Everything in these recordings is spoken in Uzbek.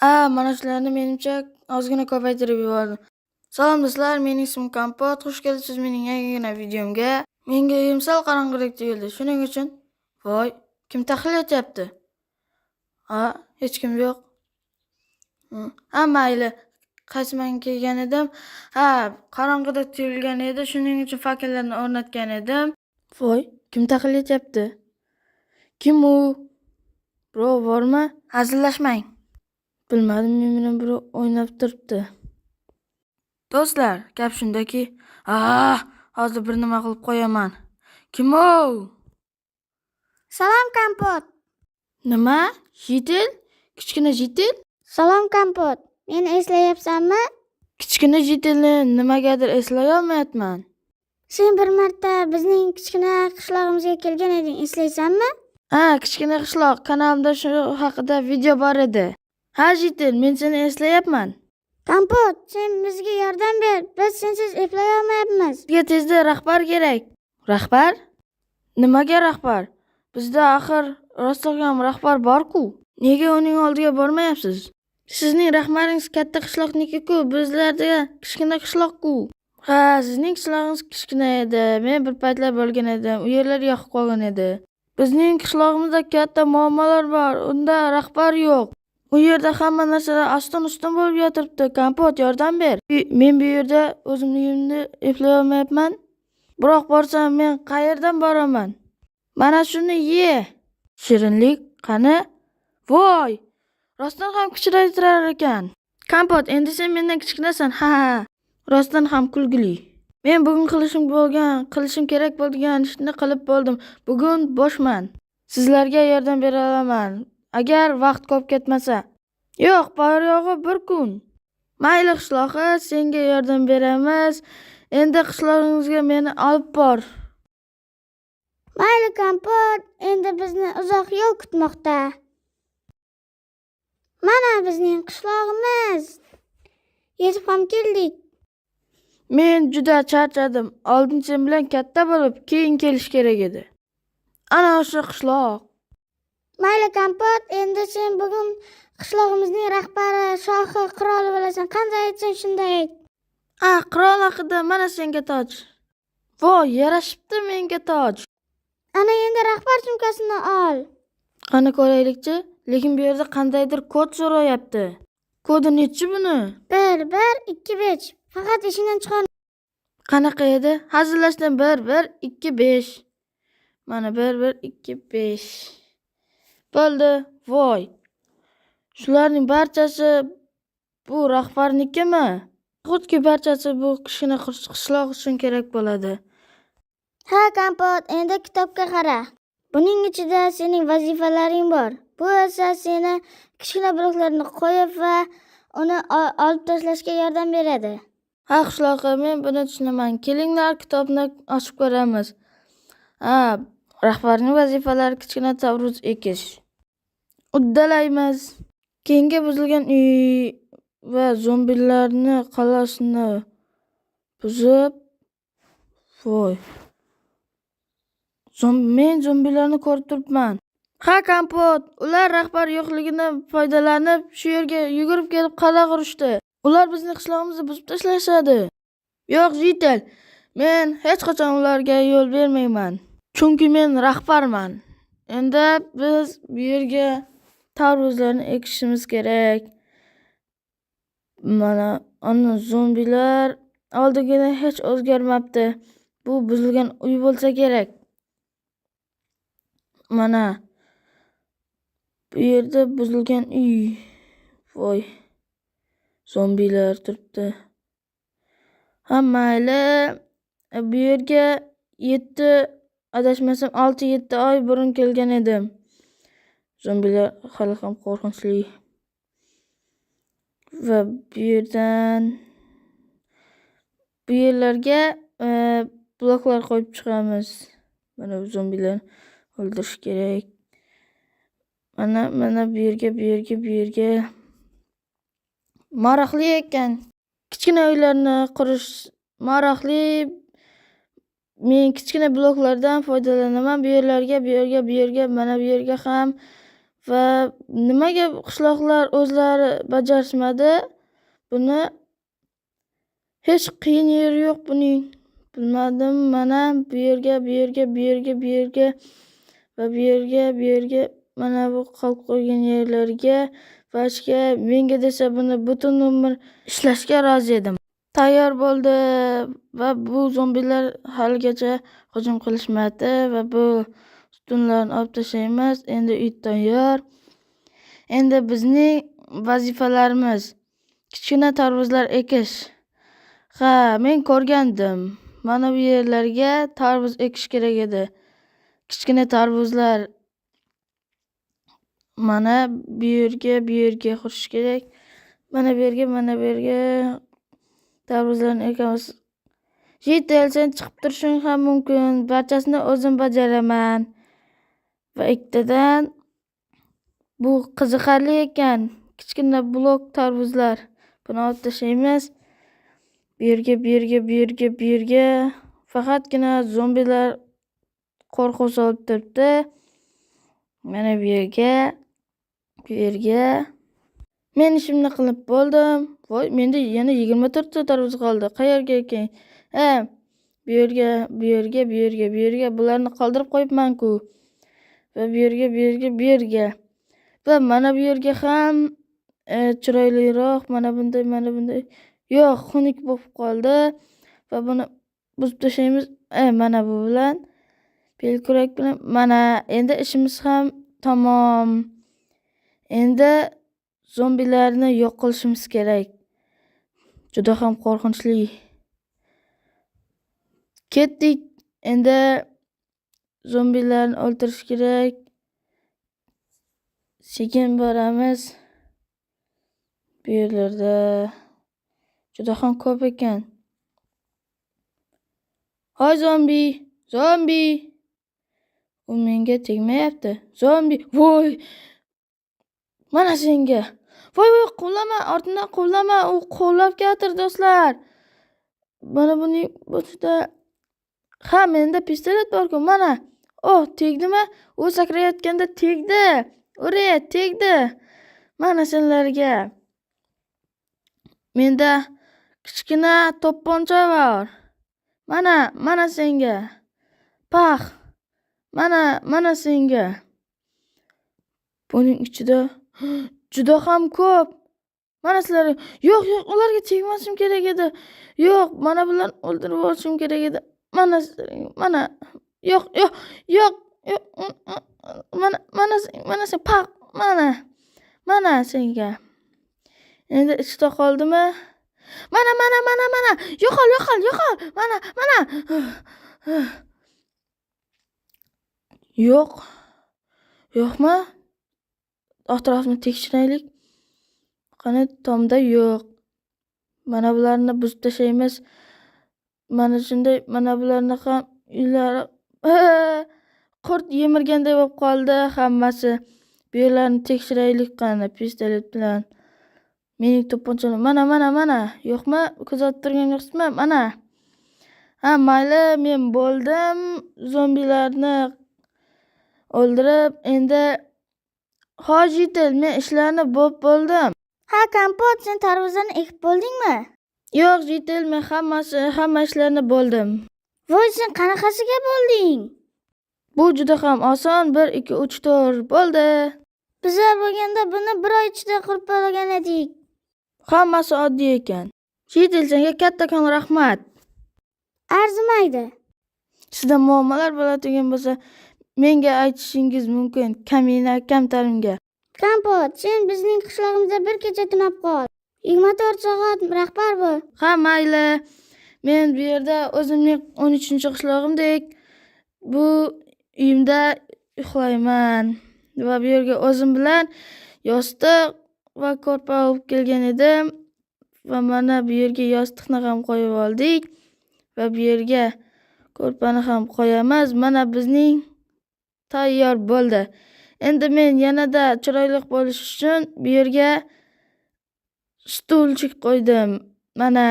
Mana shularni menimcha ozgina ko'paytirib yubordim. Salom do'stlar, mening ismim Kompot. Xush kelibsiz mening yangigina videomga. Menga uyim sal qorong'ulik tuyuldi. Shuning uchun, voy, kim tahlil etyapti? Hech kim yo'q. Mayli. Qaysiman kelgan edim? Qorong'uda tuyulgan edi. Shuning uchun fakellarni o'rnatgan edim. Voy, kim tahlil etyapti? Kim u? Birov bormi? Hazillashmang. Bilmadim, men bilan birov o'ynab turibdi. Do'stlar, gap shundaki, hozir bir nima qilib qo'yaman. Kim u? Salom Kompot. Nima? Jitil? Kichkina Jitil? Salom Kompot. Meni eslayapsanmi? Kichkina Jitilni nimagadir eslay olmayapman. Sen bir marta bizning kichkina qishlog'imizga kelgan eding, eslaysanmi? Kichkina qishloq kanalimda shu haqida video bor edi. Jitil, men seni eslayapman. Kompot, sen bizga yordam ber. Biz sensiz eplay olmayapmiz. Bizga tezda rahbar kerak. Rahbar? Nimaga rahbar? Bizda axir rostog'am rahbar bor-ku. Nega uning oldiga bormayapsiz? Sizning rahbaringiz katta qishloqniki-ku, bizlarda kichkina qishloq-ku. Sizning qishlog'ingiz kichkina edi. Men bir paytlar bo'lgan edim. U yerlar yoqib qolgan edi. Bizning qishlog'imizda katta muammolar bor. Unda rahbar yo'q. U yerda hamma narsalar aston-uston bo'lib yotiribdi. Kompot, yordam ber. Men bu yerda o'zimning uyimni eplay olmayapman. Biroq borsam men qayerdan boraman? Mana shuni ye. Shirinlik qani? Voy! Rostdan ham kichraytirar ekan. Kompot, endi sen mendan kichkinasan. Rostdan ham kulgili. Men bugun qilishim kerak bo'lgan ishni qilib bo'ldim. Bugun boshman. Sizlarga yordam bera olaman. Agar vaqt ko'p ketmasa. Yo'q, yo'g'i bir kun. Mayli qishlog'i, senga yordam beramiz. Endi qishlog'ingizga meni olib bor. Mayli Kompot, endi bizni uzoq yo'l kutmoqda. Mana bizning qishlog'imiz. Yetib ham keldik. Men juda charchadim. Oldin sen bilan katta bo'lib, keyin kelish kerak edi. Ana o'sha qishloq. Mayli Kompot, endi sen bugun qishlog'imizning rahbari, shohi, qiroli bo'lasan. Qanday aytsang shunday ayt. Qirol haqida mana senga toj. Voy, yarashibdi menga toj. Ana endi rahbar sumkasini ol. Qani ko'raylikchi, lekin bu yerda qandaydir kod so'rayapti. Kodi nechi buni? 1 1 2 5. Faqat ishingdan chiqar. Qanaqa edi? Hazillashdan 1 1 2 5. Mana 1 1 2 5. Bo'ldi. Voy. Shularning barchasi bu rahbarnikimi? Xuddi barchasi bu kichkina qishloq uchun kerak bo'ladi. Kompot, endi kitobga qara. Buning ichida sening vazifalaring bor. Bu esa seni kichkina bloklarni qo'yib va uni olib tashlashga yordam beradi. Qishloqqa, men buni tushunaman. Kelinglar, kitobni ochib ko'ramiz. Rahbarning vazifalari kichkina tavruz ekish. Uddalaymiz. Keyingi buzilgan uy va zombilarni qalasini buzib. Voy. Men zombilarni ko'rib turibman. Kompot, ular rahbar yo'qligidan foydalanib shu yerga yugurib kelib qala qurishdi. Ular bizning qishlog'imizni buzib tashlashadi. Yo'q, Jitil, men hech qachon ularga yo'l bermayman. Chunki men rahbarman. Endi biz bu yerga tarvuzlarni ekishimiz kerak. Mana ana zombilar oldigidan hech o'zgarmabdi. Bu buzilgan uy bo'lsa kerak. Mana bu yerda buzilgan uy. Voy. Zombilar turibdi. Mayli. Bu yerga 6-7 oy burun kelgan edim. Zombilar hali ham qo'rqinchli. Va bu yerlarga bloklar qo'yib chiqamiz. Mana bu zombilar o'ldirish kerak. Mana bu yerga. Maroqli ekan. Kichkina uylarni qurish maroqli. Men kichkina bloklardan foydalanaman. Bu yerga, mana bu yerga ham Va nimaga qishloqlar o'zlari bajarishmadi? Buni hech qiyin yeri yo'q buning. Bilmadim, mana bu yerga va bu yerga mana bu qolib qolgan yerlarga vachga menga desa buni butun umr ishlashga rozi edim. Tayyor bo'ldi va bu zombilar haligacha hujum qilishmadi va bu ustunlarni olib tashlaymiz. Endi uy tayyor. Endi bizning vazifalarimiz kichkina tarvuzlar ekish. Ha, men ko'rgandim. Mana bu yerlarga tarvuz ekish kerak edi. Kichkina tarvuzlar mana bu yerga qurish kerak. Mana bu yerga tarvuzlarni ekamiz. Jitel, sen chiqib turishing ham mumkin. Barchasini o'zim bajaraman. Va ikkitadan bu qiziqarli ekan. Kichkina blok tarvuzlar. Buni olib tashlaymiz. Bu yerga. Faqatgina zombilar qo'rquv solib turibdi. Mana bu yerga. Men ishimni qilib bo'ldim. Voy, menda yana 24 ta tarvuz qoldi. Qayerga ekan? Bu yerga. Bularni qoldirib qo'yibman-ku. Va bu yerga. Va mana bu yerga ham chiroyliroq mana bunday. Yo'q, xunuk bo'lib qoldi. Va buni buzib tashlaymiz. Mana bu bilan belkurak bilan mana endi ishimiz ham tamom. Endi zombilarni yo'q qilishimiz kerak. Juda ham qo'rqinchli. Ketdik. Endi zombilarni o'ldirish kerak. Sekin boramiz. Bu yerlarda juda ham ko'p ekan. Hoy zombi. U menga tegmayapti. Zombi. Voy. Mana senga. Voy, quvlama, ortimdan quvlama. U quvlab keltir do'stlar. Mana buning boshida menda pistolet bor-ku, mana. Tegdimi? U sakrayotganda tegdi. Tegdi. Mana senlarga. Menda kichkina to'pponcha bor. Mana senga. Pax. Mana senga. Buning ichida juda ham ko'p. Mana sizlar. Yo'q, ularga tegmasam kerak edi. Yo'q, mana bularni o'ldirib olishim kerak edi. Mana. Yo'q. Mana sen pax. Mana senga. Endi ichida qoldimi? Mana. Yo'qol. Mana. Yo'qmi? Atrofni tekshiraylik. Qani tomda yo'q. Mana bularni buzib tashlaymiz. Mana shunday, mana bularni ham uylari qurt yemirganday bo'lib qoldi hammasi. Bu yerlarni tekshiraylik qani pistolet bilan. Mening to'pponcham mana. Yo'qmi? Kuzatib turgan yo'qsizmi? Mana. Mayli, men bo'ldim. Zombilarni o'ldirib, endi Jitel, men ishlarni bo'ldim. Kompot, sen tarvuzlarni ekib bo'ldingmi? Yo'q, Jitel, men hamma ishlarni bo'ldim. Voy, sen qanaqasiga bo'lding? Bu juda ham oson. 1 2 3 4 bo'ldi. Bizlar bo'lganda buni 1 oy ichida qurib bo'lgan edik. Hammasi oddiy ekan. Jitel, senga kattakon rahmat. Arzimaydi. Sizda muammolar bo'ladigan bo'lsa, menga aytishingiz mumkin. Kamina kamtarimga. Kompot, sen bizning qishlog'imizda bir kecha tunab qol. 24 soat rahbar bo'l. Mayli. Men bu yerda o'zimning 13-qishlog'imdek bu uyimda uxlayman. Va bu yerga o'zim bilan yostiq va ko'rpa olib kelgan edim. Va mana bu yerga yostiqni ham qo'yib oldik. Va bu yerga ko'rpani ham qo'yamiz. Mana bizning tayyor bo'ldi. Endi men yanada chiroyli bo'lish uchun bu yerga stulchik qo'ydim. Mana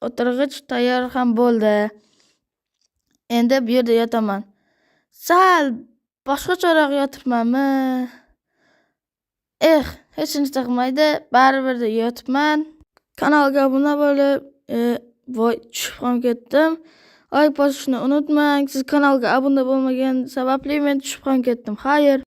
o'tirg'ich tayyor ham bo'ldi. Endi bu yerda yotaman. Sal boshqacharoq yotirmanmi? hech narsa qilmaydi, baribir yotibman. Kanalga obuna bo'lib, voy tushib ham ketdim. Like bosishni unutmang. Siz kanalga obuna bo'lmagan sababli men tushib ham ketdim. Xayr.